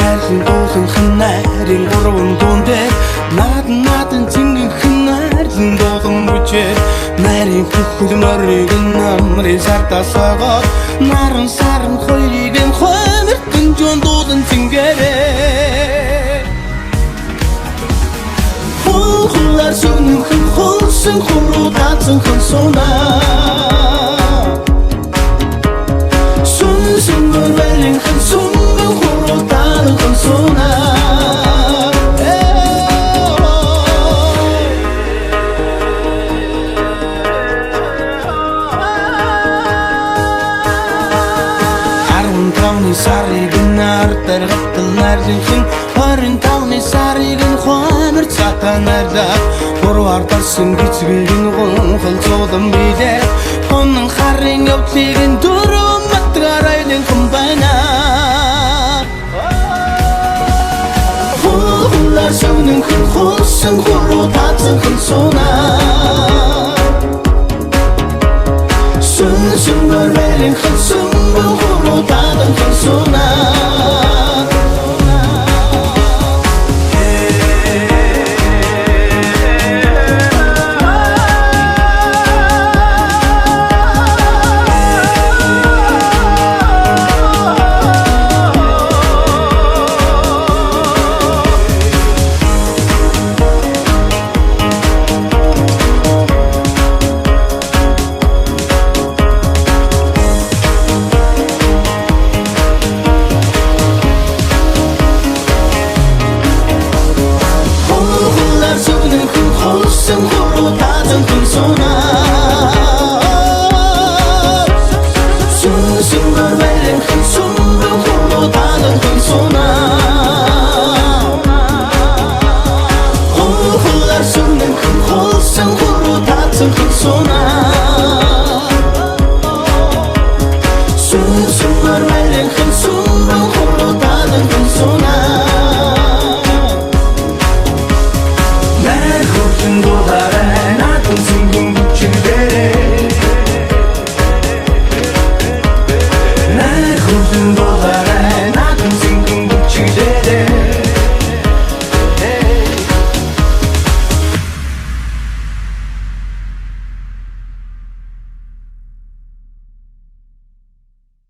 найрын дуулан ханарин гурван дундээ надан зингэн ханарин дуулан бүжээ нарийн хөхөл морийг намрын сартаа согоод наран саран хоёрыг нь хоймертэн жон дуулан зингэрээ хулар сүнхэн хулсан хуруу таацсан хэн сунаа сүн мөрвэлэн хэн сүнгэн хуруу таацсан хэн сунаа Сарыг нартар гатал нарийн хорин тавны сарыг хоймор цатан нарда гурвар тарсан гизгэн гонхол зодон бидээ онн харын явдлыг дөрөв матгарайлын комбайна хулар сүнэн хулсан хуруу таацсан хэн сунаа сүн мөрвэлэн хэн сүнгэн хуруу таацсан хэн сунаа Хулсан хуруу